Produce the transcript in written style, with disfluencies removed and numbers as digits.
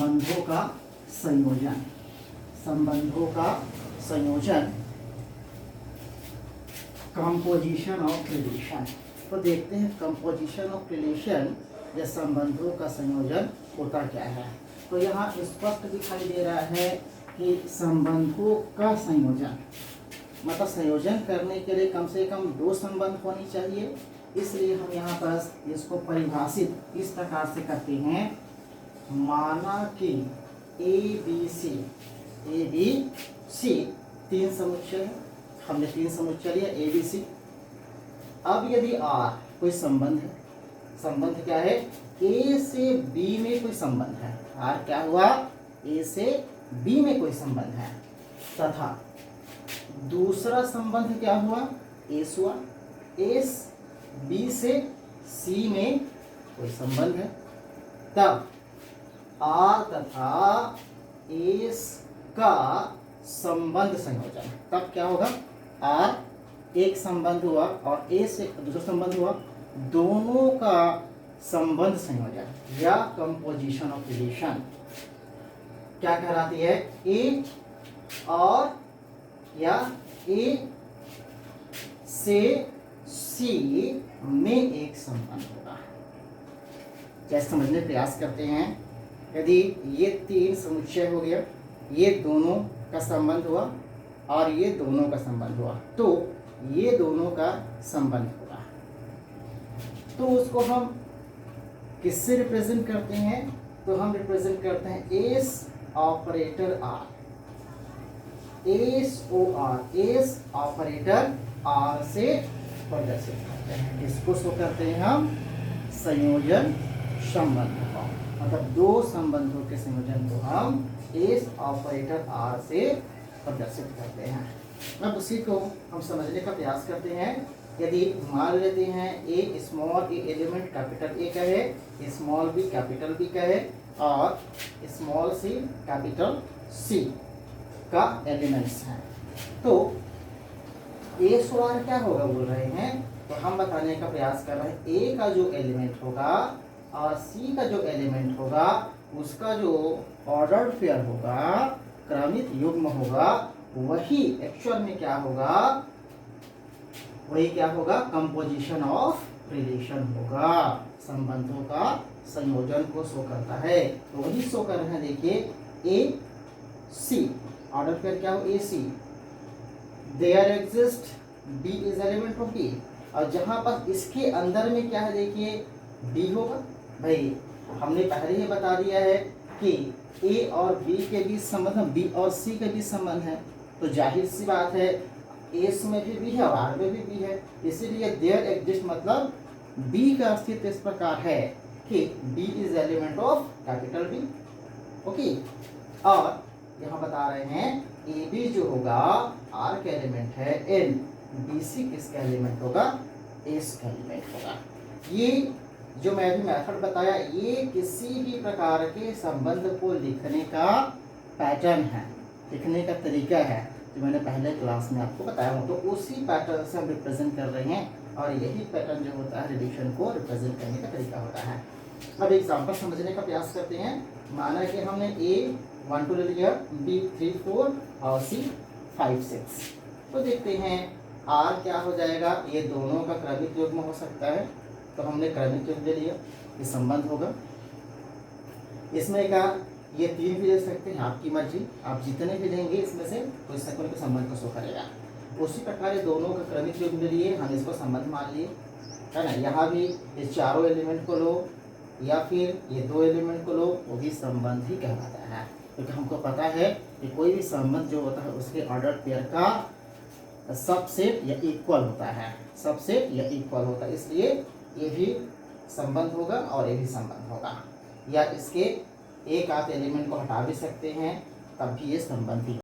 संबंधों का संयोजन, संबंधों का संयोजन, कंपोजिशन ऑफ रिलेशन। तो देखते हैं कंपोजिशन ऑफ रिलेशन या संबंधों का संयोजन होता क्या है। तो यहाँ स्पष्ट दिखाई दे रहा है कि संबंधों का संयोजन मतलब संयोजन करने के लिए कम से कम दो संबंध होनी चाहिए। इसलिए हम यहाँ पर इसको परिभाषित इस प्रकार से करते हैं, माना कि ए बी सी तीन समुच्चय है, हमने तीन समुच्चय लिया ए बी सी। अब यदि आर कोई संबंध है, संबंध क्या है, ए से बी में कोई संबंध है, आर क्या हुआ, ए से बी में कोई संबंध है, तथा दूसरा संबंध क्या हुआ, एस हुआ, एस बी से सी में कोई संबंध है, तब आर तथा एस का संबंध संयोजन, तब क्या होगा, आर एक संबंध हुआ और ए से दूसरा संबंध हुआ, दोनों का संबंध संयोजन या कंपोजिशन ऑफ रिलेशन क्या कहलाती है, ए और या ए से सी में एक संबंध होगा। जैसे समझने का प्रयास करते हैं, यदि ये तीन समुच्चय हो गया, ये दोनों का संबंध हुआ और ये दोनों का संबंध हुआ, तो ये दोनों का संबंध होगा, तो उसको हम किससे रिप्रेजेंट करते हैं, तो हम रिप्रेजेंट करते हैं S operator R, S O R, S operator R से प्रदर्शित करते हैं। इसको शो करते हैं हम संयोजन संबंध को, मतलब दो संबंधों के संयोजन को हम एस ऑपरेटर आर से प्रदर्शित करते हैं। अब उसी को हम समझने का प्रयास करते हैं। यदि मान लेते हैं a small a element capital A का है, स्मॉल बी कैपिटल बी का है और स्मॉल सी कैपिटल सी का एलिमेंट्स हैं, तो ए और क्या होगा बोल रहे हैं, तो हम बताने का प्रयास कर रहे हैं ए का जो एलिमेंट होगा और सी का जो एलिमेंट होगा उसका जो ऑर्डर्ड पेयर होगा, क्रमित युग्म होगा, वही एक्चुअल में क्या होगा, वही क्या होगा, कंपोजिशन ऑफ रिलेशन होगा, संबंधों का संयोजन को शो करता है। तो वही शो कर रहे हैं, देखिए ए सी ऑर्डर पेयर क्या हो, a c, there exist b is element of B, और जहां पर इसके अंदर में क्या है, देखिए बी होगा। भाई हमने पहले ही बता दिया है कि ए और बी के बीच संबंध, बी और सी के बीच संबंध है, तो जाहिर सी बात है एस में भी बी है और आर में भी बी है, इसीलिए देयर एग्जिस्ट मतलब बी का अस्तित्व इस प्रकार है कि B is element of capital B. Okay, और यहाँ बता रहे हैं ए बी जो होगा आर का एलिमेंट है एन, बी सी किसका एलिमेंट होगा, एस का एलिमेंट होगा। ये जो मैं अभी मेथड बताया, ये किसी भी प्रकार के संबंध को लिखने का पैटर्न है, लिखने का तरीका है, जो मैंने पहले क्लास में आपको बताया हूँ। तो उसी पैटर्न से हम रिप्रेजेंट कर रहे हैं और यही पैटर्न जो होता है रिलेशन को रिप्रेजेंट करने का तरीका होता है। अब एग्जाम्पल समझने का प्रयास करते हैं। माना कि हमने ए 1 2 ले लिया, बी 3 4 और सी 5 6। तो देखते हैं आर क्या हो जाएगा, ये दोनों का क्रमिक युग्म हो सकता है, तो हमने क्रमिक युग्म ले लिया, ये संबंध होगा। इसमें का ये तीन भी ले सकते हैं, आपकी मर्जी, आप जितने भी लेंगे इसमें से तो इस के संबंध को शो करेगा। उसी प्रकार ये दोनों का क्रमिक युग्म ले लिए, हम इसको संबंध मान लिए, है ना। यहाँ भी ये चारों एलिमेंट को लो या फिर ये दो एलिमेंट को लो, वो भी संबंध ही कहलाता है, क्योंकि हमको पता है कि कोई भी संबंध जो होता है उसके ऑर्डर पेयर का सबसेट या इक्वल होता है, सबसेट या इक्वल होता है, इसलिए ये भी संबंध होगा और ये भी संबंध होगा। या इसके एक आध एलिमेंट को हटा भी सकते हैं, तब भी ये संबंध ही